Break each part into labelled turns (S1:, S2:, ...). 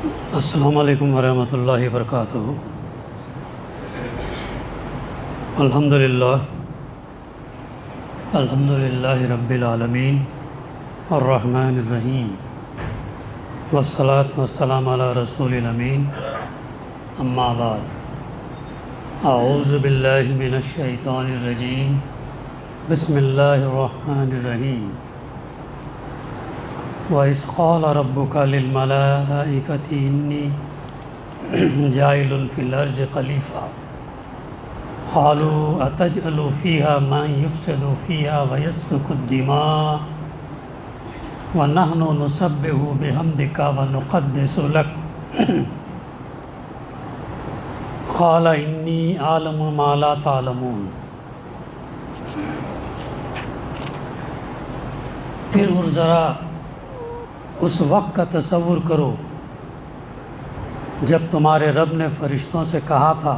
S1: السلام علیکم ورحمۃ اللہ وبرکاتہ۔ الحمدللہ رب العالمین الرحمن الرحیم والصلاة والسلام علی رسول الامین، اما بعد، اعوذ باللہ من الشیطان الرجیم، بسم اللہ الرحمن الرحیم۔ وَإِذْ قَالَ رَبُّكَ لِلْمَلَائِكَةِ إِنِّي جَاعِلٌ فِي الْأَرْضِ خَلِيفَةً قَالُوا أَتَجْعَلُ فِيهَا مَن يُفْسِدُ فِيهَا وَيَسْفِكُ الدِّمَاءَ وَنَحْنُ نُسَبِّحُ بِحَمْدِكَ وَنُقَدِّسُ لَكَ قَالَ إِنِّي أَعْلَمُ مَا لَا تَعْلَمُونَ۔ پھر ذرا اس وقت کا تصور کرو جب تمہارے رب نے فرشتوں سے کہا تھا،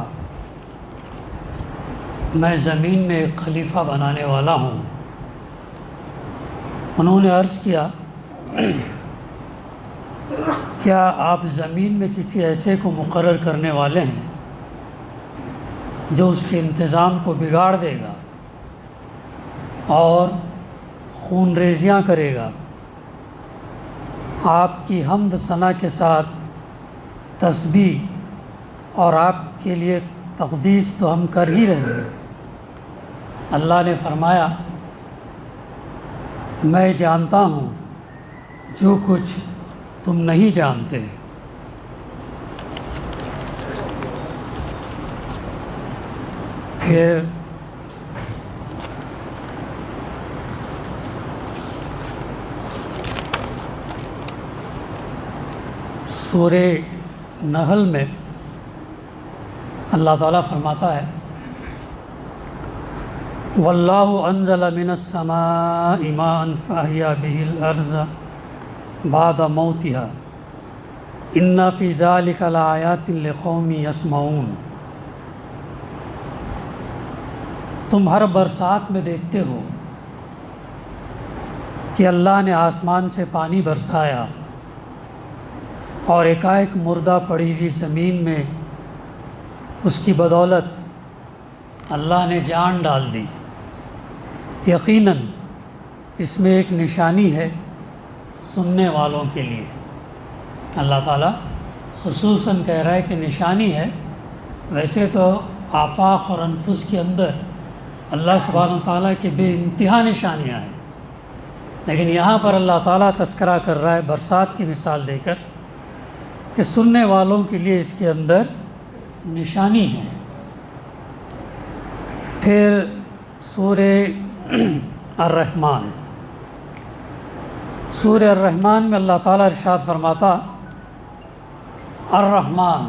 S1: میں زمین میں ایک خلیفہ بنانے والا ہوں۔ انہوں نے عرض کیا، کیا آپ زمین میں کسی ایسے کو مقرر کرنے والے ہیں جو اس کے انتظام کو بگاڑ دے گا اور خون ریزیاں کرے گا؟ آپ کی حمد ثنا کے ساتھ تسبیح اور آپ کے لیے تقدیس تو ہم کر ہی رہے ہیں۔ اللہ نے فرمایا، میں جانتا ہوں جو کچھ تم نہیں جانتے۔ پھر سورہ نحل میں اللہ تعالیٰ فرماتا ہے، وَاللَّهُ أَنزَلَ مِنَ السَّمَاءِ مَاءً فَأَحْيَا بِهِ الْأَرْضَ بَعْدَ مَوْتِهَا إِنَّ فِي ذَلِكَ لَآيَاتٍ لِقَوْمٍ يَسْمَعُونَ۔ تم ہر برسات میں دیکھتے ہو کہ اللہ نے آسمان سے پانی برسایا اور ایک مردہ پڑی ہوئی زمین میں اس کی بدولت اللہ نے جان ڈال دی۔ یقیناً اس میں ایک نشانی ہے سننے والوں کے لیے۔ اللہ تعالیٰ خصوصاً کہہ رہا ہے کہ نشانی ہے۔ ویسے تو آفاق اور انفس کے اندر اللہ سبحانہ وتعالیٰ کے بے انتہا نشانیاں ہیں، لیکن یہاں پر اللہ تعالیٰ تذکرہ کر رہا ہے برسات کی مثال دے کر کہ سننے والوں کے لیے اس کے اندر نشانی ہے۔ پھر سورہ الرحمن میں اللہ تعالیٰ ارشاد فرماتا، الرحمن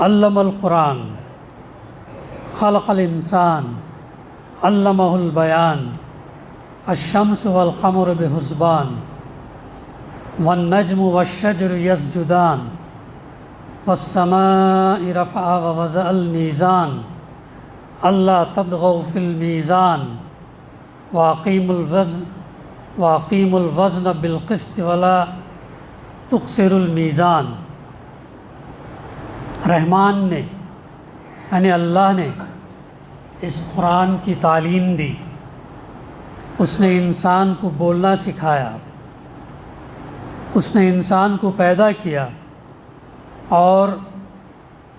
S1: علم القرآن خلق الانسان علمہ البیان الشمس والقمر بحسبان والنجم والشجر يسجدان والسماء رفعها ووضع الميزان ألا تطغوا في الميزان وأقيموا الوزن بالقسط ولا تخسروا الميزان۔ رحمان نے یعنی اللہ نے اس قرآن کی تعلیم دی، اس نے انسان کو بولنا سکھایا، اس نے انسان کو پیدا کیا اور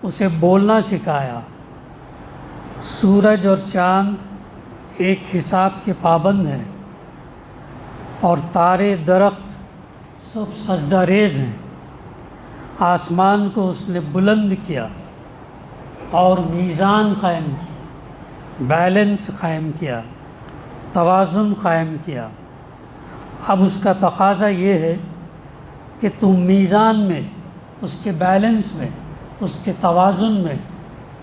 S1: اسے بولنا سکھایا۔ سورج اور چاند ایک حساب کے پابند ہیں اور تارے درخت سب سجدہ ریز ہیں۔ آسمان کو اس نے بلند کیا اور میزان قائم کیا، بیلنس قائم کیا، توازن قائم کیا۔ اب اس کا تقاضا یہ ہے کہ تم میزان میں، اس کے بیلنس میں، اس کے توازن میں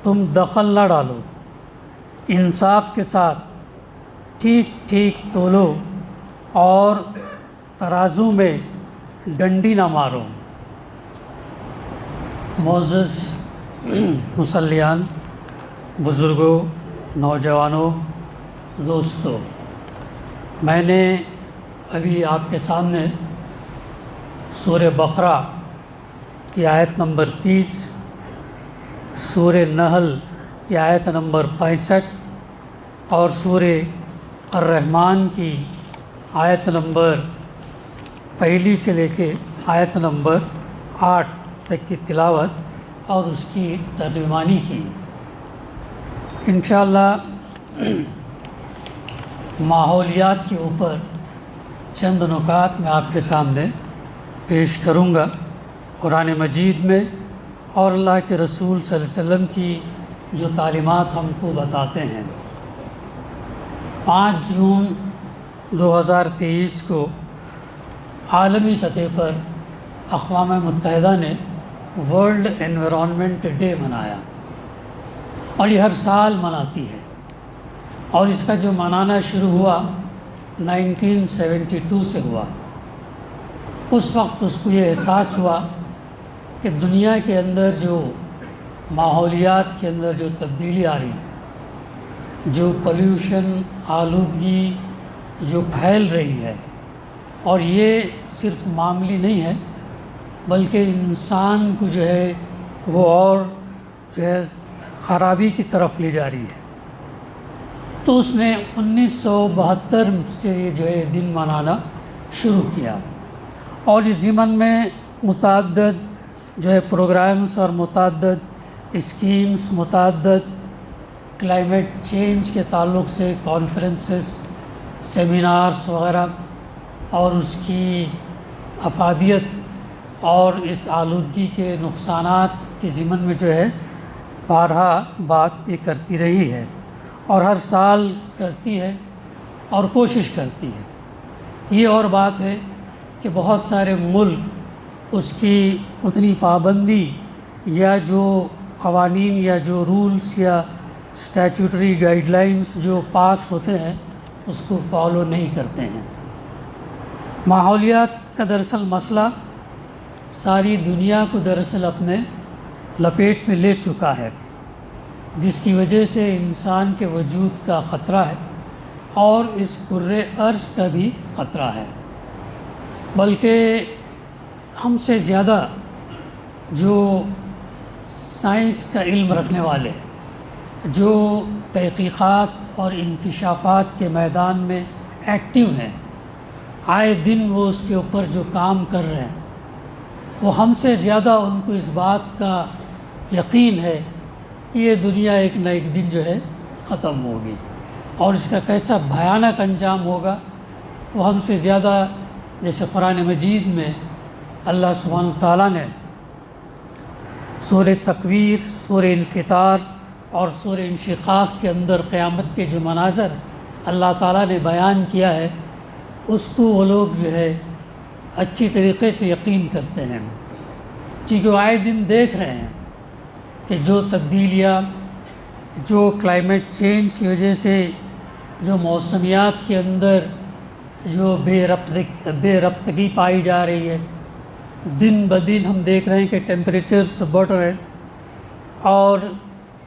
S1: تم دخل نہ ڈالو، انصاف کے ساتھ ٹھیک ٹھیک تولو اور ترازو میں ڈنڈی نہ مارو۔ معزز مصلیان، بزرگوں، نوجوانوں، دوستوں، میں نے ابھی آپ کے سامنے سورہ بقرہ کی آیت نمبر 30، سورہ نحل کی آیت نمبر 65 اور سورہ الرحمن کی آیت نمبر 1 سے لے کے آیت نمبر 8 تک کی تلاوت اور اس کی ترجمانی کی۔ انشاءاللہ ماحولیات کے اوپر چند نکات میں آپ کے سامنے پیش کروں گا قرآن مجید میں، اور اللہ کے رسول صلی اللہ علیہ وسلم کی جو تعلیمات ہم کو بتاتے ہیں۔ 5 جون 2023 کو عالمی سطح پر اقوام متحدہ نے ورلڈ انوائرمنٹ ڈے منایا، اور یہ ہر سال مناتی ہے، اور اس کا جو منانا شروع ہوا 1972 سے ہوا۔ اس وقت اس کو یہ احساس ہوا کہ دنیا کے اندر جو ماحولیات کے اندر جو تبدیلی آ رہی، جو پولیوشن، آلودگی جو پھیل رہی ہے، اور یہ صرف معمولی نہیں ہے بلکہ انسان کو جو ہے وہ اور جو ہے خرابی کی طرف لے جا رہی ہے، تو اس نے 1972 سے جو ہے دن منانا شروع کیا، اور اس ضمن میں متعدد جو ہے پروگرامز اور متعدد اسکیمز، متعدد کلائمیٹ چینج کے تعلق سے کانفرنسز، سیمینارز وغیرہ، اور اس کی افادیت اور اس آلودگی کے نقصانات کے ضمن میں جو ہے بارہا بات یہ کرتی رہی ہے، اور ہر سال کرتی ہے اور کوشش کرتی ہے۔ یہ اور بات ہے کہ بہت سارے ملک اس کی اتنی پابندی یا جو قوانین یا جو رولز یا اسٹیچوٹری گائیڈ لائنز جو پاس ہوتے ہیں اس کو فالو نہیں کرتے ہیں۔ ماحولیات کا دراصل مسئلہ ساری دنیا کو دراصل اپنے لپیٹ میں لے چکا ہے، جس کی وجہ سے انسان کے وجود کا خطرہ ہے، اور اس کرۂ ارض کا بھی خطرہ ہے۔ بلکہ ہم سے زیادہ جو سائنس کا علم رکھنے والے، جو تحقیقات اور انکشافات کے میدان میں ایکٹیو ہیں، آئے دن وہ اس کے اوپر جو کام کر رہے ہیں، وہ ہم سے زیادہ ان کو اس بات کا یقین ہے کہ یہ دنیا ایک نہ ایک دن جو ہے ختم ہوگی، اور اس کا کیسا بھیانک انجام ہوگا وہ ہم سے زیادہ، جیسے قرآن مجید میں اللہ سبحانہ تعالیٰ نے سورہ تکویر، سورہ انفطار اور سورہ انشقاق کے اندر قیامت کے جو مناظر اللہ تعالیٰ نے بیان کیا ہے، اس کو وہ لوگ جو ہے اچھی طریقے سے یقین کرتے ہیں، کیونکہ آئے دن دیکھ رہے ہیں کہ جو تبدیلیاں، جو کلائمیٹ چینج کی وجہ سے جو موسمیات کے اندر جو بے ربطگی پائی جا رہی ہے، دن بدن ہم دیکھ رہے ہیں کہ ٹیمپریچرز بڑھ رہے ہیں، اور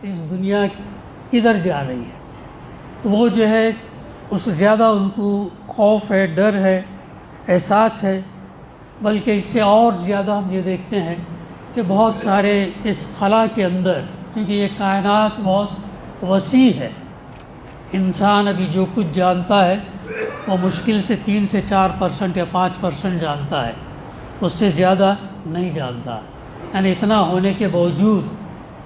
S1: اس دنیا کدھر جا رہی ہے، تو وہ جو ہے اس سے زیادہ ان کو خوف ہے، ڈر ہے، احساس ہے۔ بلکہ اس سے اور زیادہ ہم یہ دیکھتے ہیں کہ بہت سارے اس خلا کے اندر، کیونکہ یہ کائنات بہت وسیع ہے، انسان ابھی جو کچھ جانتا ہے وہ مشکل سے 3 سے 4% یا 5% جانتا ہے، اس سے زیادہ نہیں جانتا۔ یعنی اتنا ہونے کے باوجود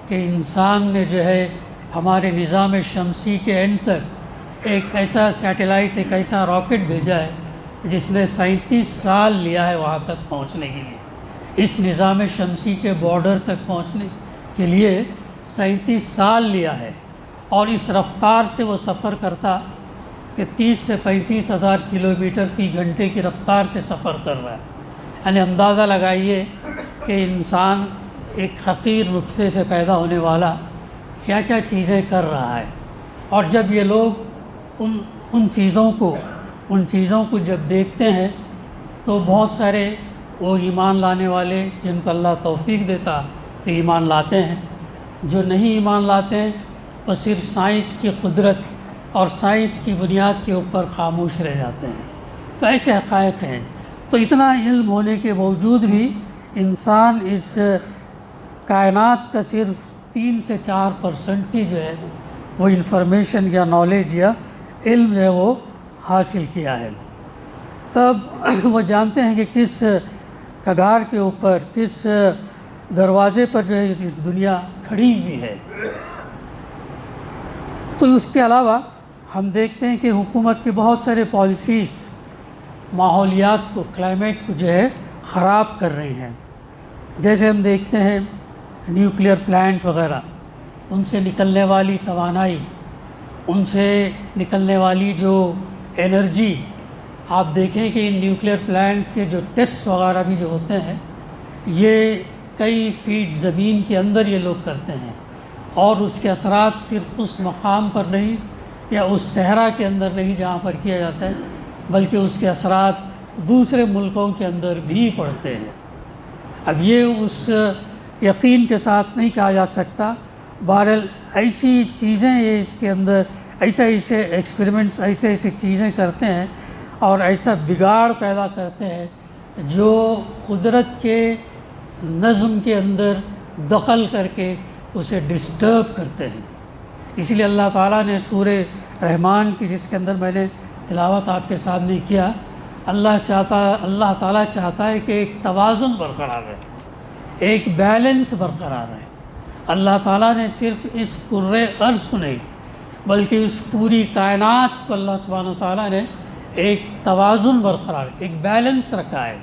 S1: کہ انسان نے جو ہے ہمارے نظام شمسی کے اینڈ تک ایک ایسا سیٹلائٹ، ایک ایسا راکٹ بھیجا ہے جس نے 37 سال لیا ہے وہاں تک پہنچنے کے لیے، اس نظام شمسی کے بارڈر تک پہنچنے کے لیے 37 سال لیا ہے، اور اس رفتار سے وہ سفر کرتا کہ 30 سے 35 ہزار کلومیٹر فی گھنٹے کی رفتار سے سفر کر رہا ہے۔ یعنی اندازہ لگائیے کہ انسان ایک حقیر نطفے سے پیدا ہونے والا کیا کیا چیزیں کر رہا ہے، اور جب یہ لوگ ان چیزوں کو جب دیکھتے ہیں تو بہت سارے وہ ایمان لانے والے جن کو اللہ توفیق دیتا تو ایمان لاتے ہیں، جو نہیں ایمان لاتے ہیں وہ صرف سائنس کی قدرت اور سائنس کی بنیاد کے اوپر خاموش رہ جاتے ہیں۔ تو ایسے حقائق ہیں۔ تو اتنا علم ہونے کے باوجود بھی انسان اس کائنات کا صرف 3 سے 4% جو ہے وہ انفارمیشن یا نالج یا علم جو ہے وہ حاصل کیا ہے. تب وہ جانتے ہیں کہ کس کگار کے اوپر، کس دروازے پر جو ہے اس دنیا کھڑی ہوئی ہے. تو اس کے علاوہ ہم دیکھتے ہیں کہ حکومت کے بہت سارے پالیسیز ماحولیات کو، کلائمیٹ کو جو ہے خراب کر رہی ہیں. جیسے ہم دیکھتے ہیں نیوکلیئر پلانٹ وغیرہ، ان سے نکلنے والی توانائی، ان سے نکلنے والی جو انرجی، آپ دیکھیں کہ ان نیوکلیئر پلانٹ کے جو ٹیسٹ وغیرہ بھی جو ہوتے ہیں یہ کئی فیٹ زمین کے اندر یہ لوگ کرتے ہیں، اور اس کے اثرات صرف اس مقام پر نہیں یا اس صحرا کے اندر نہیں جہاں پر کیا جاتا ہے، بلکہ اس کے اثرات دوسرے ملکوں کے اندر بھی پڑتے ہیں. اب یہ اس یقین کے ساتھ نہیں کہا جا سکتا. بہرحال ایسی چیزیں یہ اس کے اندر ایسے ایکسپیریمنٹس، ایسے چیزیں کرتے ہیں اور ایسا بگاڑ پیدا کرتے ہیں جو قدرت کے نظم کے اندر دخل کر کے اسے ڈسٹرب کرتے ہیں. اس لیے اللہ تعالیٰ نے سورہ رحمان کی، جس کے اندر میں نے تلاوت آپ کے سامنے کیا، اللہ تعالیٰ چاہتا ہے کہ ایک توازن برقرار رہے، ایک بیلنس برقرار رہے. اللہ تعالیٰ نے صرف اس کرۂ ارض کو نہیں بلکہ اس پوری کائنات کو اللہ سبحانہ و تعالیٰ نے ایک توازن برقرار، ایک بیلنس رکھا ہے.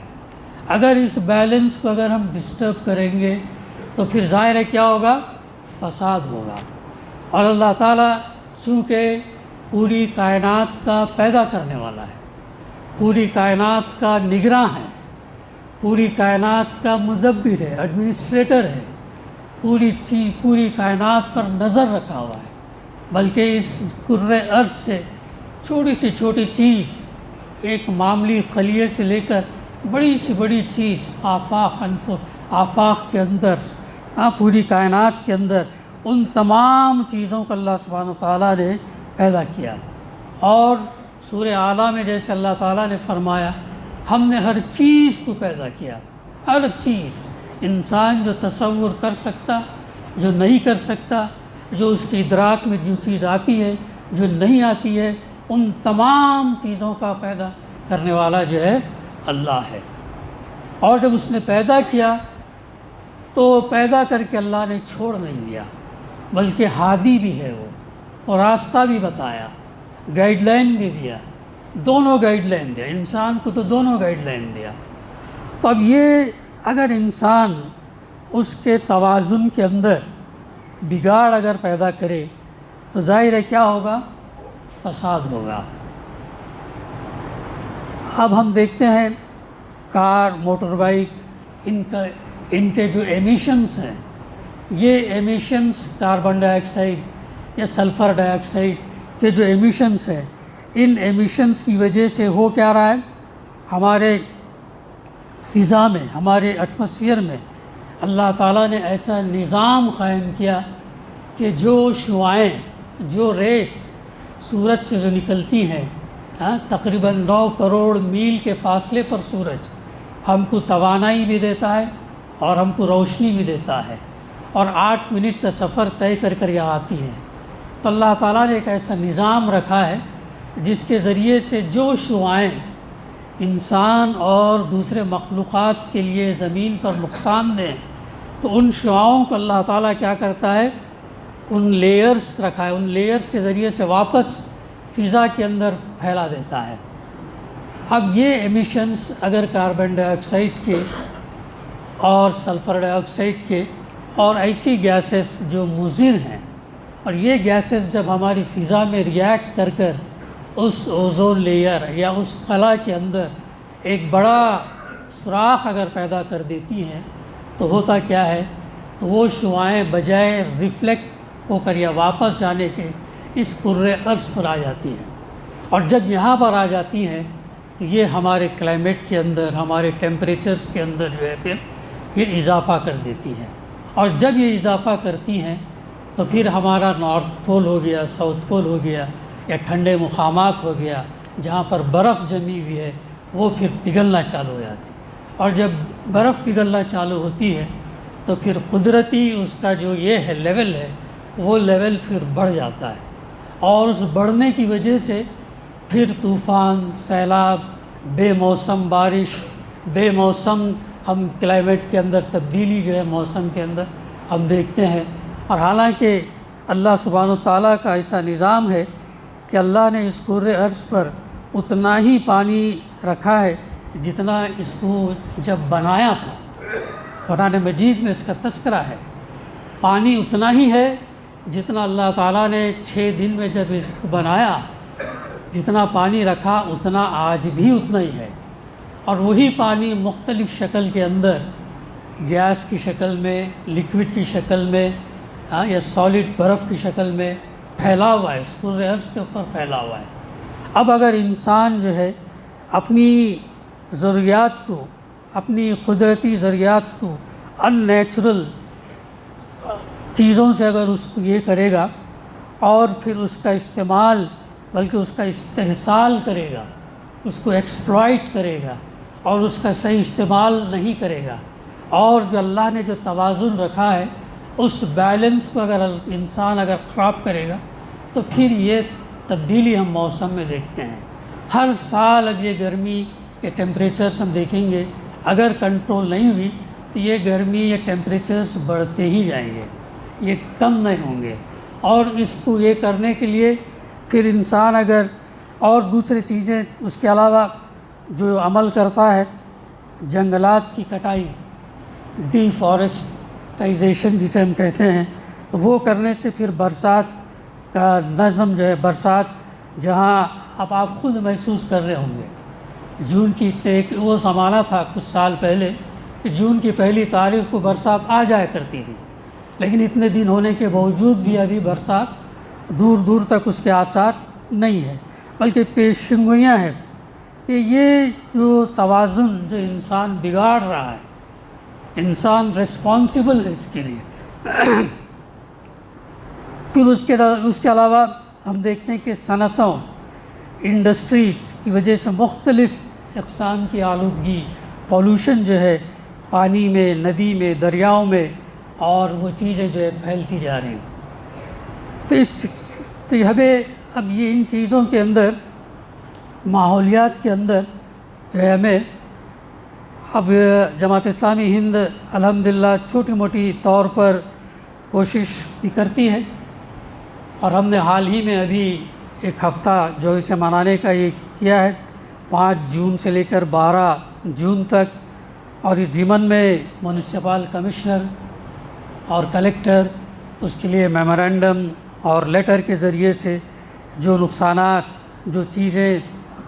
S1: اگر اس بیلنس کو اگر ہم ڈسٹرب کریں گے تو پھر ظاہر ہے کیا ہوگا؟ فساد ہوگا. اور اللہ تعالیٰ چونکہ پوری کائنات کا پیدا کرنے والا ہے، پوری کائنات کا نگراں ہے، پوری کائنات کا مدبر ہے، ایڈمنسٹریٹر ہے، پوری کائنات پر نظر رکھا ہوا ہے، بلکہ اس کرۂ ارض سے چھوٹی سے چھوٹی چیز، ایک معمولی خلیے سے لے کر بڑی سے بڑی چیز، آفاق کے اندر، پوری کائنات کے اندر ان تمام چیزوں کو اللہ سبحانہ و تعالیٰ نے پیدا کیا. اور سورہ اعلیٰ میں جیسے اللہ تعالیٰ نے فرمایا، ہم نے ہر چیز کو پیدا کیا، ہر چیز. انسان جو تصور کر سکتا، جو نہیں کر سکتا، جو اس کی ادراک میں جو چیز آتی ہے، جو نہیں آتی ہے، ان تمام چیزوں کا پیدا کرنے والا جو ہے اللہ ہے. اور جب اس نے پیدا کیا تو پیدا کر کے اللہ نے چھوڑ نہیں دیا، بلکہ ہادی بھی ہے وہ، اور راستہ بھی بتایا، گائیڈ لائن بھی دیا، دونوں گائیڈ لائن دیا. انسان کو تو دونوں گائیڈ لائن دیا. تو اب یہ اگر انسان اس کے توازن کے اندر بگاڑ اگر پیدا کرے تو ظاہر ہے کیا ہوگا؟ فساد ہوگا. اب ہم دیکھتے ہیں کار، موٹر بائک، ان کے جو ایمیشنز ہیں، یہ ایمیشنز کاربن ڈائی آکسائڈ یا سلفر ڈائی آکسائڈ کے جو ایمیشنز ہیں، ان ایمیشنز کی وجہ سے ہو کیا رہا ہے؟ ہمارے فضا میں، ہمارے ایٹماسفیئر میں اللہ تعالیٰ نے ایسا نظام قائم کیا کہ جو شعاعیں، جو ریس سورج سے جو نکلتی ہیں، تقریباً 9 کروڑ میل کے فاصلے پر سورج ہم کو توانائی بھی دیتا ہے اور ہم کو روشنی بھی دیتا ہے، اور 8 منٹ کا سفر طے کر کر یہاں آتی ہے. تو اللہ تعالیٰ نے ایک ایسا نظام رکھا ہے جس کے ذریعے سے جو شعاعیں انسان اور دوسرے مخلوقات کے لیے زمین پر نقصان دیں، تو ان شعاعوں کو اللہ تعالیٰ کیا کرتا ہے؟ ان لیئرز رکھا ہے، ان لیئرز کے ذریعے سے واپس فضا کے اندر پھیلا دیتا ہے. اب یہ ایمیشنز اگر کاربن ڈائی آکسائڈ کے اور سلفر ڈائی آکسائڈ کے اور ایسی گیسز جو مضر ہیں، اور یہ گیسز جب ہماری فضا میں ریئیکٹ کر کر اس اوزون لیئر یا اس خلا کے اندر ایک بڑا سوراخ اگر پیدا کر دیتی ہیں تو ہوتا کیا ہے؟ تو وہ شعاعیں بجائے ریفلیکٹ ہو کر یا واپس جانے کے اس کرۂ ارض پر آ جاتی ہیں، اور جب یہاں پر آ جاتی ہیں تو یہ ہمارے کلائمیٹ کے اندر، ہمارے ٹیمپریچرز کے اندر جو ہے پھر یہ اضافہ کر دیتی ہیں. اور جب یہ اضافہ کرتی ہیں تو پھر ہمارا نارتھ پول ہو گیا، ساؤتھ پول ہو گیا، یا ٹھنڈے مقامات ہو گیا جہاں پر برف جمی ہوئی ہے، وہ پھر پگھلنا چالو ہو جاتی ہے، اور جب برف پگھلنا چالو ہوتی ہے تو پھر قدرتی اس کا جو یہ ہے لیول ہے، وہ لیول پھر بڑھ جاتا ہے، اور اس بڑھنے کی وجہ سے پھر طوفان، سیلاب، بے موسم بارش، بے موسم ہم کلائمیٹ کے اندر تبدیلی جو ہے موسم کے اندر ہم دیکھتے ہیں۔ اور حالانکہ اللہ سبحانہ و تعالیٰ کا ایسا نظام ہے کہ اللہ نے اس کرۂ ارض پر اتنا ہی پانی رکھا ہے جتنا اس کو جب بنایا تھا۔ قرآن مجید میں اس کا تذکرہ ہے، پانی اتنا ہی ہے جتنا اللہ تعالیٰ نے 6 دن میں جب اس کو بنایا، جتنا پانی رکھا اتنا آج بھی اتنا ہی ہے، اور وہی پانی مختلف شکل کے اندر، گیس کی شکل میں، لکوڈ کی شکل میں، یا سالڈ برف کی شکل میں پھیلا ہوا ہے، اس کرۂ ارض کے اوپر پھیلا ہوا ہے۔ اب اگر انسان جو ہے اپنی ضروریات کو، اپنی قدرتی ضروریات کو ان نیچرل چیزوں سے اگر اس کو یہ کرے گا اور پھر اس کا استعمال، بلکہ اس کا استحصال کرے گا، اس کو ایکسپلائٹ کرے گا اور اس کا صحیح استعمال نہیں کرے گا، اور جو اللہ نے جو توازن رکھا ہے اس بیلنس کو اگر انسان خراب کرے گا تو پھر یہ تبدیلی ہم موسم میں دیکھتے ہیں۔ ہر سال اب یہ گرمی کے ٹیمپریچرس ہم دیکھیں گے، اگر کنٹرول نہیں ہوئی تو یہ گرمی، یہ ٹیمپریچرس بڑھتے ہی جائیں گے، یہ کم نہیں ہوں گے۔ اور اس کو یہ کرنے کے لیے پھر انسان اگر اور دوسری چیزیں اس کے علاوہ جو عمل کرتا ہے، جنگلات کی کٹائی، ڈی فارسٹائزیشن جسے ہم کہتے ہیں، تو وہ کرنے سے پھر برسات کا نظم جو ہے، برسات جہاں اب آپ خود محسوس کر رہے ہوں گے، جون کی ایک وہ زمانہ تھا کچھ سال پہلے کہ جون کی 1 تاریخ کو برسات آ جایا کرتی تھی، لیکن اتنے دن ہونے کے باوجود بھی ابھی برسات دور دور تک اس کے آثار نہیں ہے، بلکہ پیشگوئیاں ہیں کہ یہ جو توازن جو انسان بگاڑ رہا ہے، انسان ریسپانسبل ہے اس کے لیے۔ پھر اس کے علاوہ ہم دیکھتے ہیں کہ صنعتوں، انڈسٹریز کی وجہ سے مختلف اقسام کی آلودگی، پولوشن جو ہے پانی میں، ندی میں، دریاؤں میں، اور وہ چیزیں جو ہے پھیلتی جا رہی ہیں۔ تو ہمیں اب یہ ان چیزوں کے اندر، ماحولیات کے اندر جو ہے ہمیں اب جماعت اسلامی ہند الحمدللہ چھوٹی موٹی طور پر کوشش بھی کرتی ہے، اور ہم نے حال ہی میں ابھی ایک ہفتہ جو اسے منانے کا یہ کیا ہے، 5 جون سے لے کر 12 جون تک، اور اس ضمن میں میونسپل کمشنر اور کلیکٹر اس کے لیے میمورنڈم اور لیٹر کے ذریعے سے جو نقصانات، جو چیزیں،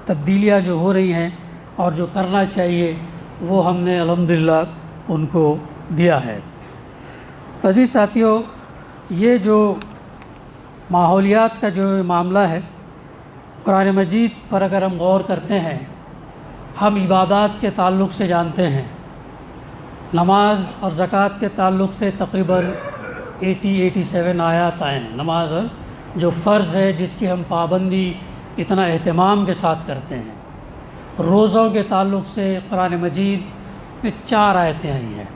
S1: تبدیلیاں جو ہو رہی ہیں اور جو کرنا چاہیے وہ ہم نے الحمدللہ ان کو دیا ہے۔ تو عزیز ساتھیوں، یہ جو ماحولیات کا جو معاملہ ہے، قرآن مجید پر اگر ہم غور کرتے ہیں، ہم عبادات کے تعلق سے جانتے ہیں، نماز اور زکوٰۃ کے تعلق سے تقریباً 87 آیات آئے ہیں۔ نماز جو فرض ہے، جس کی ہم پابندی اتنا اہتمام کے ساتھ کرتے ہیں۔ روزوں کے تعلق سے قرآن مجید میں 4 آیتیں آئی ہیں۔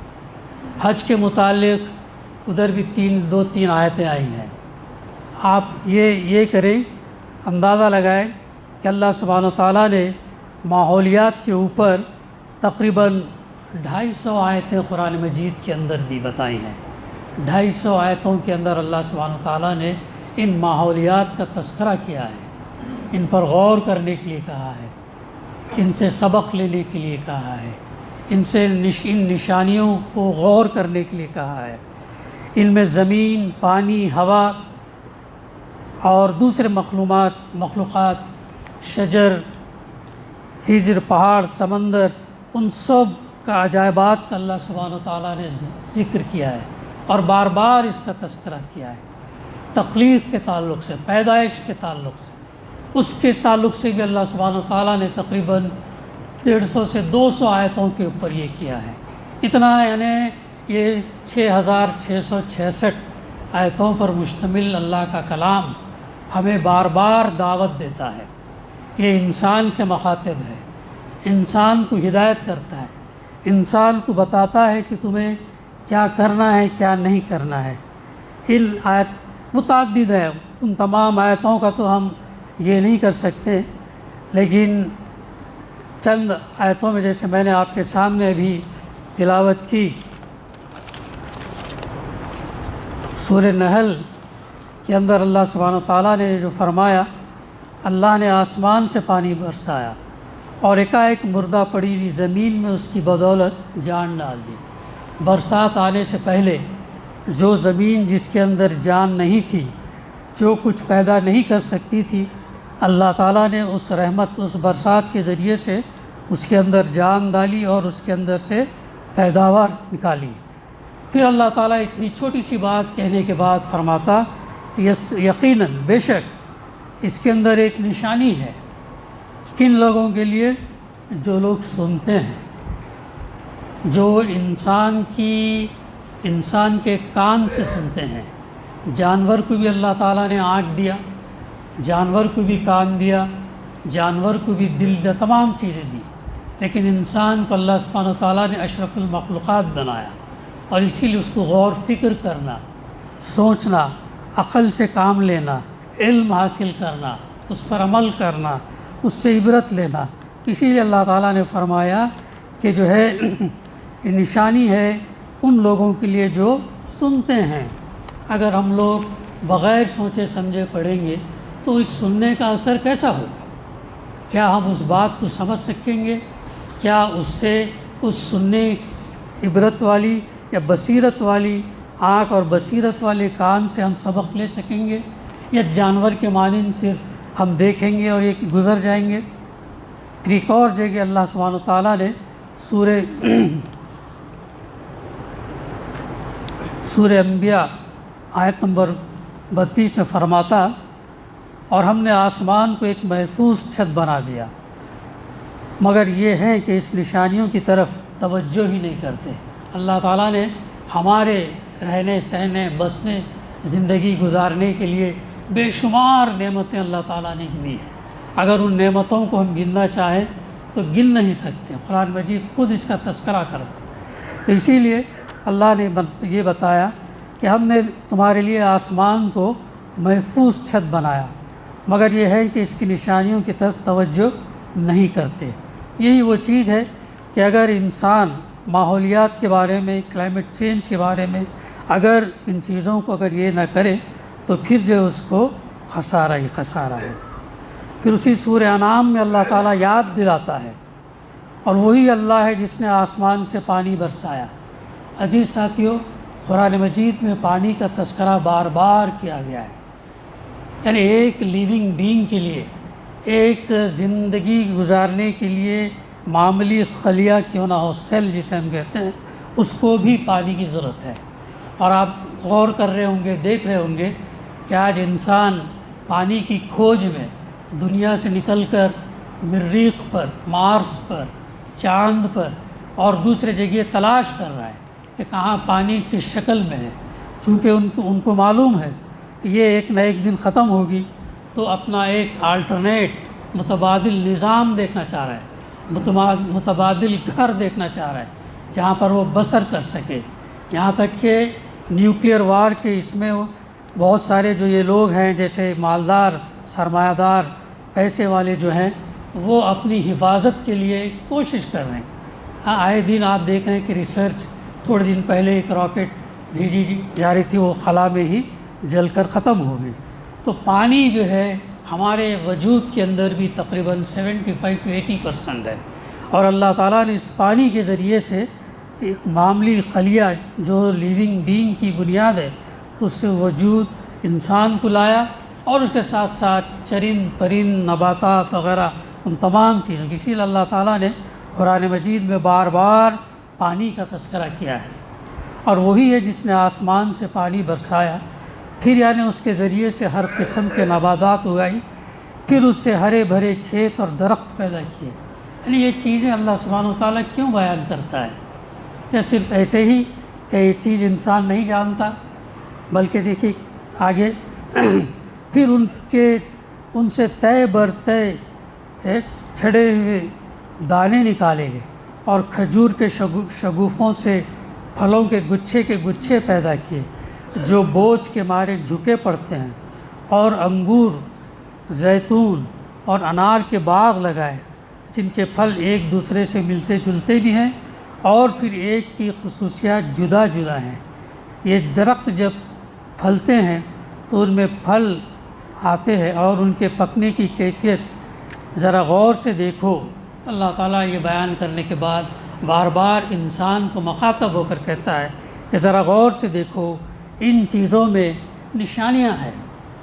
S1: حج کے متعلق ادھر بھی 2-3 آیتیں آئی ہیں۔ آپ یہ کریں، اندازہ لگائیں کہ اللہ سبحانہ و تعالیٰ نے ماحولیات کے اوپر تقریباً 250 آیتیں قرآن مجید کے اندر بھی بتائی ہیں۔ 250 آیتوں کے اندر اللہ سبحانہ و تعالیٰ نے ان ماحولیات کا تذکرہ کیا ہے، ان پر غور کرنے کے لیے کہا ہے، ان سے سبق لینے کے لیے کہا ہے، ان نشانیوں کو غور کرنے کے لیے کہا ہے۔ ان میں زمین، پانی، ہوا اور دوسرے مخلوقات، شجر، ہجر، پہاڑ، سمندر، ان سب کا عجائبات کا اللہ سبحانہ و تعالیٰ نے ذکر کیا ہے، اور بار بار اس کا تذکرہ کیا ہے۔ تخلیق کے تعلق سے، پیدائش کے تعلق سے، اس کے تعلق سے بھی اللہ سبحانہ و تعالیٰ نے تقریباً 150 سے 200 آیتوں کے اوپر یہ کیا ہے۔ اتنا یعنی یہ 6666 آیتوں پر مشتمل اللہ کا کلام ہمیں بار بار دعوت دیتا ہے۔ یہ انسان سے مخاطب ہے، انسان کو ہدایت کرتا ہے، انسان کو بتاتا ہے کہ تمہیں کیا کرنا ہے کیا نہیں کرنا ہے۔ ان آیت متعدد ہے، ان تمام آیتوں کا تو ہم یہ نہیں کر سکتے، لیکن چند آیتوں میں جیسے میں نے آپ کے سامنے ابھی تلاوت کی، سورہ نحل کے اندر اللہ سبحانہ و تعالیٰ نے جو فرمایا، اللہ نے آسمان سے پانی برسایا اور ایک مردہ پڑی ہوئی زمین میں اس کی بدولت جان ڈال دی۔ برسات آنے سے پہلے جو زمین جس کے اندر جان نہیں تھی، جو کچھ پیدا نہیں کر سکتی تھی، اللہ تعالیٰ نے اس رحمت، اس برسات کے ذریعے سے اس کے اندر جان ڈالی اور اس کے اندر سے پیداوار نکالی۔ پھر اللہ تعالیٰ اتنی چھوٹی سی بات کہنے کے بعد فرماتا، یقیناً بے شک اس کے اندر ایک نشانی ہے کن لوگوں کے لیے؟ جو لوگ سنتے ہیں، جو انسان کے کان سے سنتے ہیں۔ جانور کو بھی اللہ تعالیٰ نے آنکھ دیا، جانور کو بھی کان دیا، جانور کو بھی دل دیا، تمام چیزیں دی، لیکن انسان کو اللہ سبحانہ وتعالیٰ نے اشرف المخلوقات بنایا، اور اسی لیے اس کو غور فکر کرنا، سوچنا، عقل سے کام لینا، علم حاصل کرنا، اس پر عمل کرنا، اس سے عبرت لینا۔ تو اسی لیے اللہ تعالیٰ نے فرمایا کہ جو ہے یہ نشانی ہے ان لوگوں کے لیے جو سنتے ہیں۔ اگر ہم لوگ بغیر سوچے سمجھے پڑھیں گے تو اس سننے کا اثر کیسا ہوگا؟ کیا ہم اس بات کو سمجھ سکیں گے؟ کیا اس سے اس سننے عبرت والی یا بصیرت والی آنکھ اور بصیرت والے کان سے ہم سبق لے سکیں گے، یا جانور کے مانند صرف ہم دیکھیں گے اور یہ گزر جائیں گے؟ پھر ایک اور جگہ اللہ سبحانہ و تعالیٰ نے سورہ انبیاء آیت نمبر 32 میں فرماتا، اور ہم نے آسمان کو ایک محفوظ چھت بنا دیا، مگر یہ ہے کہ اس نشانیوں کی طرف توجہ ہی نہیں کرتے۔ اللہ تعالیٰ نے ہمارے رہنے سہنے بسنے زندگی گزارنے کے لیے بے شمار نعمتیں اللہ تعالیٰ نے دی ہیں، اگر ان نعمتوں کو ہم گننا چاہیں تو گن نہیں سکتے۔ قرآن مجید خود اس کا تذکرہ کرتا۔ تو اسی لیے اللہ نے یہ بتایا کہ ہم نے تمہارے لیے آسمان کو محفوظ چھت بنایا، مگر یہ ہے کہ اس کی نشانیوں کی طرف توجہ نہیں کرتے۔ یہی وہ چیز ہے کہ اگر انسان ماحولیات کے بارے میں، کلائمیٹ چینج کے بارے میں اگر ان چیزوں کو اگر یہ نہ کرے تو پھر جو اس کو خسارہ ہی خسارہ ہے۔ پھر اسی سورہ انعام میں اللہ تعالیٰ یاد دلاتا ہے، اور وہی اللہ ہے جس نے آسمان سے پانی برسایا۔ عزیز ساتھیو، قرآن مجید میں پانی کا تذکرہ بار بار کیا گیا ہے، یعنی ایک لیونگ بینگ کے لیے، ایک زندگی گزارنے کے لیے معمولی خلیہ کیوں نہ ہو، سیل جسے ہم کہتے ہیں، اس کو بھی پانی کی ضرورت ہے۔ اور آپ غور کر رہے ہوں گے، دیکھ رہے ہوں گے کہ آج انسان پانی کی کھوج میں دنیا سے نکل کر مریخ پر، مارس پر، چاند پر اور دوسرے جگہ تلاش کر رہا ہے کہ کہاں پانی کس شکل میں ہے، چونکہ ان کو معلوم ہے کہ یہ ایک نہ ایک دن ختم ہوگی، تو اپنا ایک آلٹرنیٹ متبادل نظام دیکھنا چاہ رہا ہے، متبادل گھر دیکھنا چاہ رہا ہے جہاں پر وہ بسر کر سکے۔ یہاں تک کہ نیوکلیئر وار کے اس میں بہت سارے جو یہ لوگ ہیں، جیسے مالدار، سرمایہ دار، پیسے والے جو ہیں، وہ اپنی حفاظت کے لیے کوشش کر رہے ہیں۔ ہاں، آئے دن آپ دیکھ رہے ہیں کہ ریسرچ، تھوڑے دن پہلے ایک راکٹ بھیجی جا رہی تھی، وہ خلا میں ہی جل کر ختم ہو گئی۔ تو پانی جو ہے ہمارے وجود کے اندر بھی تقریباً 75 to 80% ہے، اور اللہ تعالیٰ نے اس پانی کے ذریعے سے ایک معمولی خلیہ جو لیونگ بینگ کی بنیاد ہے، اس سے وجود انسان کو لایا، اور اس کے ساتھ ساتھ چرند پرند نباتات وغیرہ ان تمام چیزوں کی۔ اسی لیے اللہ تعالیٰ نے قرآن مجید میں بار بار پانی کا تذکرہ کیا ہے، اور وہی ہے جس نے آسمان سے پانی برسایا، پھر یعنی اس کے ذریعے سے ہر قسم کے نباتات اگائی، پھر اس سے ہرے بھرے کھیت اور درخت پیدا کیے۔ یعنی یہ چیزیں اللہ سبحانہ وتعالیٰ کیوں بیان کرتا ہے؟ یا صرف ایسے ہی کہ یہ چیز انسان نہیں جانتا؟ بلکہ دیکھیے آگے پھر ان سے طے بر طے چھڑے ہوئے دانے نکالے گئے اور کھجور کے شگوفوں سے پھلوں کے گچھے پیدا کیے جو بوجھ کے مارے جھکے پڑتے ہیں، اور انگور، زیتون اور انار کے باغ لگائے جن کے پھل ایک دوسرے سے ملتے جلتے بھی ہیں اور پھر ایک کی خصوصیات جدا جدا ہیں۔ یہ درخت جب پھلتے ہیں تو ان میں پھل آتے ہیں اور ان کے پکنے کی کیفیت ذرا غور سے دیکھو۔ اللہ تعالیٰ یہ بیان کرنے کے بعد بار بار انسان کو مخاطب ہو کر کہتا ہے کہ ذرا غور سے دیکھو، ان چیزوں میں نشانیاں ہیں،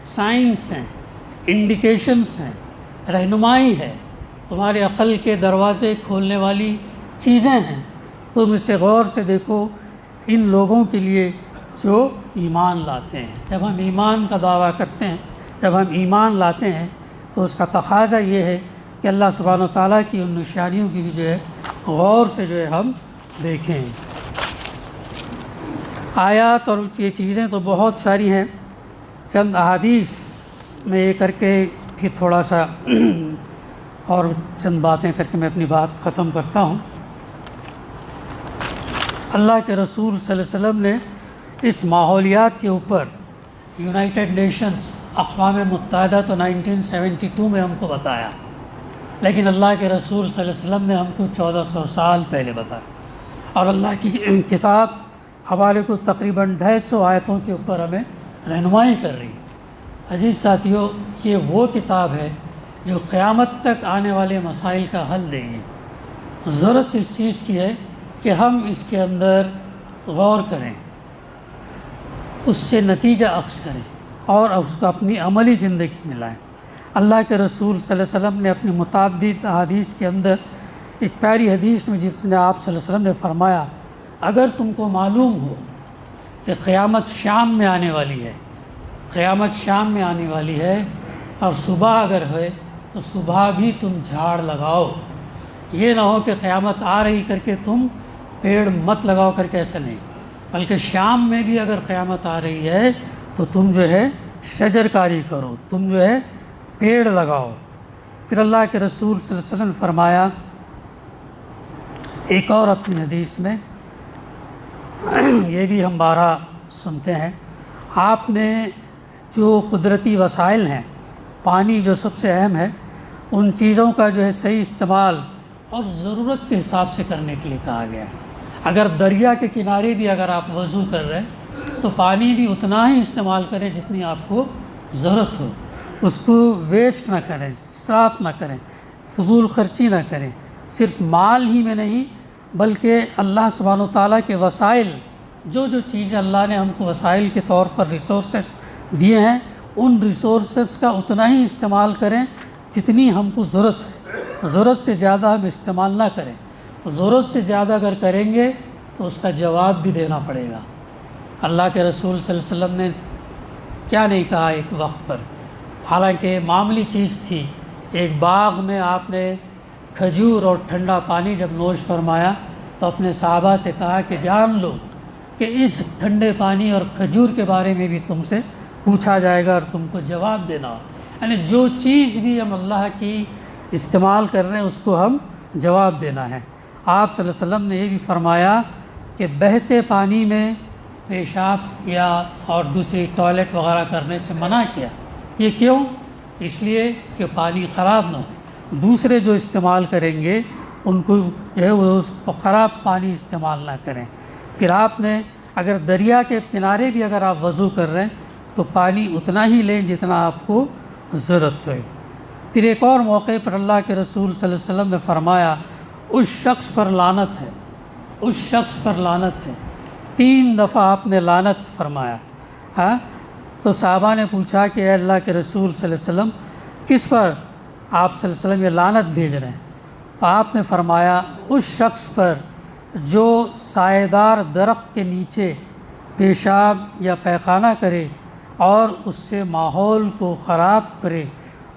S1: سائنس ہیں، انڈیکیشنز ہیں، رہنمائی ہے، تمہارے عقل کے دروازے کھولنے والی چیزیں ہیں۔ تم اسے غور سے دیکھو ان لوگوں کے لیے جو ایمان لاتے ہیں۔ جب ہم ایمان کا دعویٰ کرتے ہیں، جب ہم ایمان لاتے ہیں تو اس کا تقاضا یہ ہے کہ اللہ سبحانہ و تعالیٰ کی ان نشانیوں کی بھی جو ہے غور سے جو ہے ہم دیکھیں۔ آیات اور یہ چیزیں تو بہت ساری ہیں، چند احادیث میں یہ کر کے پھر تھوڑا سا اور چند باتیں کر کے میں اپنی بات ختم کرتا ہوں۔ اللہ کے رسول صلی اللہ علیہ وسلم نے اس ماحولیات کے اوپر یونائٹڈ نیشنز، اقوام متحدہ تو 1972 میں ہم کو بتایا، لیکن اللہ کے رسول صلی اللہ علیہ وسلم نے ہم کو 1400 سال پہلے بتایا، اور اللہ کی کتاب ہمارے کو تقریباً 250 آیتوں کے اوپر ہمیں رہنمائی کر رہی ہے۔ عزیز ساتھیوں، یہ وہ کتاب ہے جو قیامت تک آنے والے مسائل کا حل دے گی۔ ضرورت اس چیز کی ہے کہ ہم اس کے اندر غور کریں، اس سے نتیجہ اخذ کریں اور اس کو اپنی عملی زندگی میں لائیں۔ اللہ کے رسول صلی اللہ علیہ وسلم نے اپنی متعدد احادیث کے اندر ایک پیاری حدیث میں جس نے آپ صلی اللہ علیہ وسلم نے فرمایا، اگر تم کو معلوم ہو کہ قیامت شام میں آنے والی ہے، قیامت شام میں آنے والی ہے اور صبح اگر ہے تو صبح بھی تم جھاڑ لگاؤ۔ یہ نہ ہو کہ قیامت آ رہی کر کے تم پیڑ مت لگاؤ کر کے، ایسا نہیں، بلکہ شام میں بھی اگر قیامت آ رہی ہے تو تم جو ہے شجر کاری کرو، تم جو ہے پیڑ لگاؤ۔ پھر اللہ کے رسول صلی اللہ علیہ وسلم نے فرمایا ایک اور اپنی حدیث میں، یہ بھی ہم بارہا سنتے ہیں، آپ نے جو قدرتی وسائل ہیں، پانی جو سب سے اہم ہے، ان چیزوں کا جو ہے صحیح استعمال اور ضرورت کے حساب سے کرنے کے لیے کہا گیا ہے۔ اگر دریا کے کنارے بھی اگر آپ وضو کر رہے ہیں تو پانی بھی اتنا ہی استعمال کریں جتنی آپ کو ضرورت ہو، اس کو ویسٹ نہ کریں، اسراف نہ کریں، فضول خرچی نہ کریں۔ صرف مال ہی میں نہیں بلکہ اللہ سبحانہ و تعالیٰ کے وسائل، جو چیزیں اللہ نے ہم کو وسائل کے طور پر ریسورسز دیے ہیں، ان ریسورسز کا اتنا ہی استعمال کریں جتنی ہم کو ضرورت ہے۔ ضرورت سے زیادہ ہم استعمال نہ کریں، ضرورت سے زیادہ اگر کریں گے تو اس کا جواب بھی دینا پڑے گا۔ اللہ کے رسول صلی اللہ علیہ وسلم نے کیا نہیں کہا ایک وقت پر، حالانکہ معمولی چیز تھی، ایک باغ میں آپ نے کھجور اور ٹھنڈا پانی جب نوش فرمایا تو اپنے صحابہ سے کہا کہ جان لو کہ اس ٹھنڈے پانی اور کھجور کے بارے میں بھی تم سے پوچھا جائے گا اور تم کو جواب دینا ہو۔ یعنی جو چیز بھی ہم اللہ کی استعمال کر رہے ہیں اس کو ہم جواب دینا ہے۔ آپ صلی اللہ علیہ وسلم نے یہ بھی فرمایا کہ بہتے پانی میں پیشاب یا اور دوسری ٹوائلٹ وغیرہ کرنے سے منع کیا۔ یہ کیوں؟ اس لیے کہ پانی خراب نہ ہو، دوسرے جو استعمال کریں گے ان کو جو ہے وہ اس خراب پانی استعمال نہ کریں۔ پھر آپ نے اگر دریا کے کنارے بھی اگر آپ وضو کر رہے ہیں تو پانی اتنا ہی لیں جتنا آپ کو ضرورت ہے۔ پھر ایک اور موقع پر اللہ کے رسول صلی اللہ علیہ وسلم نے فرمایا اس شخص پر لعنت ہے، اس شخص پر لعنت ہے۔ 3 دفعہ آپ نے لعنت فرمایا۔ ہاں، تو صحابہ نے پوچھا کہ اے اللہ کے رسول صلی اللہ علیہ وسلم کس پر آپ صلی اللہ علیہ وسلم یہ لعنت بھیج رہے ہیں؟ تو آپ نے فرمایا اس شخص پر جو سایہ دار درخت کے نیچے پیشاب یا پیخانہ کرے اور اس سے ماحول کو خراب کرے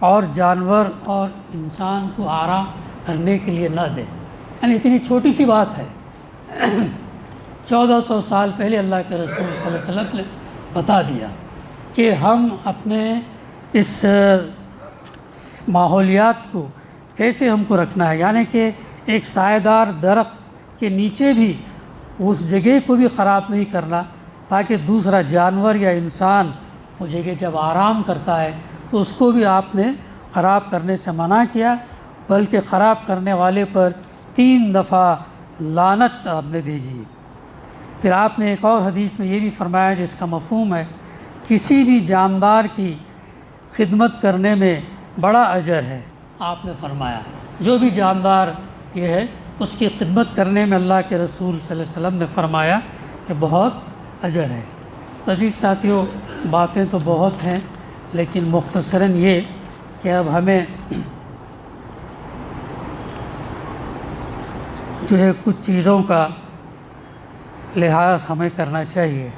S1: اور جانور اور انسان کو آرام کرنے کے لیے نہ دے۔ یعنی اتنی چھوٹی سی بات ہے، 1400 سال پہلے اللہ کے رسول صلی اللہ علیہ وسلم نے بتا دیا کہ ہم اپنے اس ماحولیات کو کیسے ہم کو رکھنا ہے، یعنی کہ ایک سایہ دار درخت کے نیچے بھی اس جگہ کو بھی خراب نہیں کرنا، تاکہ دوسرا جانور یا انسان وہ جگہ جب آرام کرتا ہے تو اس کو بھی آپ نے خراب کرنے سے منع کیا، بلکہ خراب کرنے والے پر 3 دفعہ لعنت آپ نے بھیجی۔ پھر آپ نے ایک اور حدیث میں یہ بھی فرمایا جس کا مفہوم ہے کسی بھی جاندار کی خدمت کرنے میں بڑا اجر ہے۔ آپ نے فرمایا جو بھی جاندار یہ ہے اس کی خدمت کرنے میں اللہ کے رسول صلی اللہ علیہ وسلم نے فرمایا کہ بہت اجر ہے۔ تو عزیز ساتھیوں، باتیں تو بہت ہیں، لیکن مختصراً یہ کہ اب ہمیں جو ہے کچھ چیزوں کا لحاظ ہمیں کرنا چاہیے۔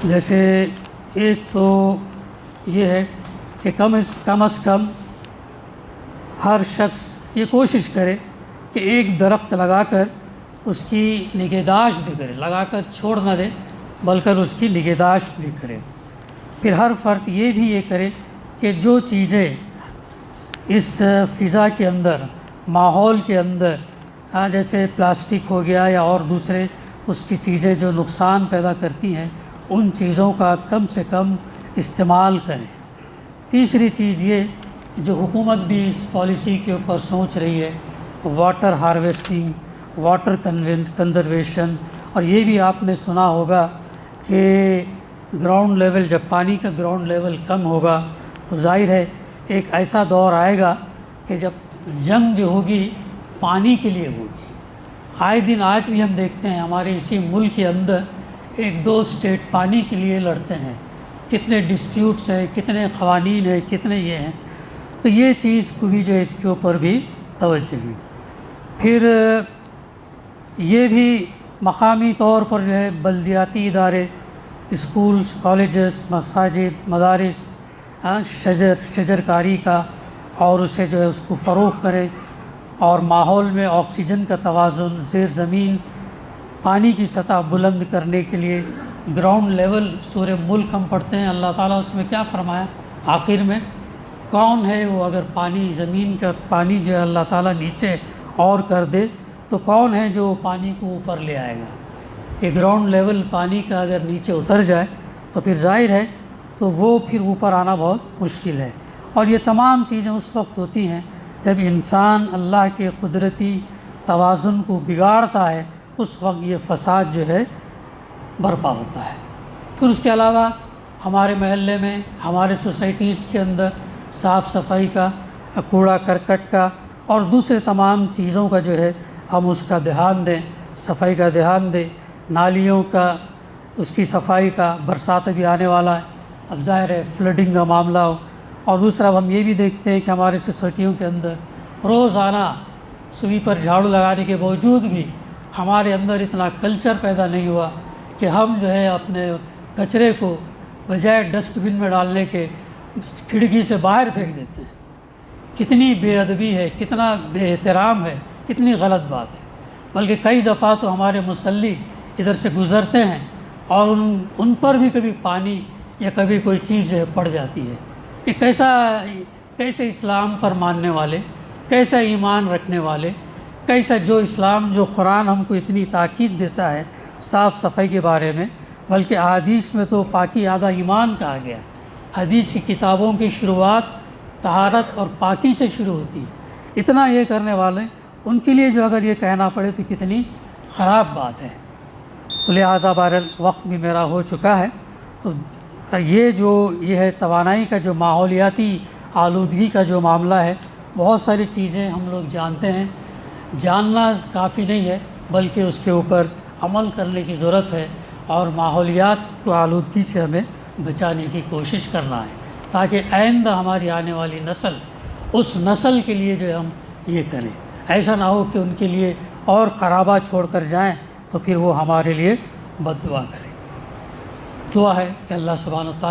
S1: جیسے ایک تو یہ ہے کہ کم از کم ہر شخص یہ کوشش کرے کہ ایک درخت لگا کر اس کی نگہداشت بھی کرے، لگا کر چھوڑ نہ دے بلکہ اس کی نگہداشت بھی کرے۔ پھر ہر فرد یہ کرے کہ جو چیزیں اس فضا کے اندر، ماحول کے اندر جیسے پلاسٹک ہو گیا یا اور دوسرے اس کی چیزیں جو نقصان پیدا کرتی ہیں، ان چیزوں کا کم سے کم استعمال کریں۔ تیسری چیز یہ جو حکومت بھی اس پالیسی کے اوپر سوچ رہی ہے، واٹر ہارویسٹنگ، واٹر کنزرویشن، اور یہ بھی آپ نے سنا ہوگا کہ گراؤنڈ لیول، جب پانی کا گراؤنڈ لیول کم ہوگا تو ظاہر ہے ایک ایسا دور آئے گا کہ جب جنگ جو ہوگی پانی کے لیے ہوگی۔ آئے دن آج بھی ہم دیکھتے ہیں ہمارے اسی ملک کے اندر 1-2 اسٹیٹ پانی کے لیے لڑتے ہیں، کتنے ڈسپیوٹس ہیں، کتنے قوانین ہیں، کتنے یہ ہیں۔ تو یہ چیز کو بھی جو ہے اس کے اوپر بھی توجہ ہوئی۔ پھر یہ بھی مقامی طور پر جو ہے بلدیاتی ادارے، اسکولز، کالجز، مساجد، مدارس شجر کاری کا اور اسے جو ہے اس کو فروغ کرے، اور ماحول میں آکسیجن کا توازن، زیر زمین پانی کی سطح بلند کرنے کے لیے گراؤنڈ لیول سورہ ملک ہم پڑھتے ہیں، اللہ تعالیٰ اس میں کیا فرمایا آخر میں؟ کون ہے وہ اگر پانی، زمین کا پانی جو ہے اللہ تعالیٰ نیچے اور کر دے تو کون ہے جو پانی کو اوپر لے آئے گا؟ یہ گراؤنڈ لیول پانی کا اگر نیچے اتر جائے تو پھر ظاہر ہے تو وہ پھر اوپر آنا بہت مشکل ہے۔ اور یہ تمام چیزیں اس وقت ہوتی ہیں جب انسان اللہ کے قدرتی توازن کو بگاڑتا ہے، اس وقت یہ فساد جو ہے برپا ہوتا ہے۔ پھر اس کے علاوہ ہمارے محلے میں، ہمارے سوسائٹیز کے اندر صاف صفائی کا، کوڑا کرکٹ کا اور دوسرے تمام چیزوں کا جو ہے ہم اس کا دھیان دیں، صفائی کا دھیان دیں، نالیوں کا، اس کی صفائی کا۔ برسات بھی آنے والا ہے، اب ظاہر ہے فلڈنگ کا معاملہ ہو۔ اور دوسرا ہم یہ بھی دیکھتے ہیں کہ ہمارے سوسائٹیوں کے اندر روزانہ سویپر جھاڑو لگانے کے باوجود بھی ہمارے اندر اتنا کلچر پیدا نہیں ہوا کہ ہم جو ہے اپنے کچرے کو بجائے ڈسٹ بن میں ڈالنے کے کھڑکی سے باہر پھینک دیتے ہیں۔ کتنی بے ادبی ہے، کتنا بے احترام ہے، کتنی غلط بات ہے۔ بلکہ کئی دفعہ تو ہمارے مصلی ادھر سے گزرتے ہیں اور ان پر بھی کبھی پانی یا کبھی کوئی چیز جو ہے پڑ جاتی ہے۔ کہ کیسے اسلام پر ماننے والے، کیسا ایمان رکھنے والے، کیسا جو اسلام، جو قرآن ہم کو اتنی تاکید دیتا ہے صاف صفائی کے بارے میں، بلکہ احادیث میں تو پاکی آدھا ایمان کہا گیا۔ حدیث کی کتابوں کی شروعات طہارت اور پاکی سے شروع ہوتی ہے۔ اتنا یہ کرنے والے ان کے لیے جو اگر یہ کہنا پڑے تو کتنی خراب بات ہے۔ تو لہٰذا بہرحال وقت بھی میرا ہو چکا ہے، تو یہ ہے توانائی کا جو ماحولیاتی آلودگی کا جو معاملہ ہے، بہت ساری چیزیں ہم لوگ جانتے ہیں، جاننا کافی نہیں ہے بلکہ اس کے اوپر عمل کرنے کی ضرورت ہے، اور ماحولیات کو آلودگی سے ہمیں بچانے کی کوشش کرنا ہے تاکہ آئندہ ہماری آنے والی نسل، اس نسل کے لیے جو ہم یہ کریں، ایسا نہ ہو کہ ان کے لیے اور خرابہ چھوڑ کر جائیں تو پھر وہ ہمارے لیے بد دعا کریں۔ دعا ہے کہ اللہ سبحانہ و تعالیٰ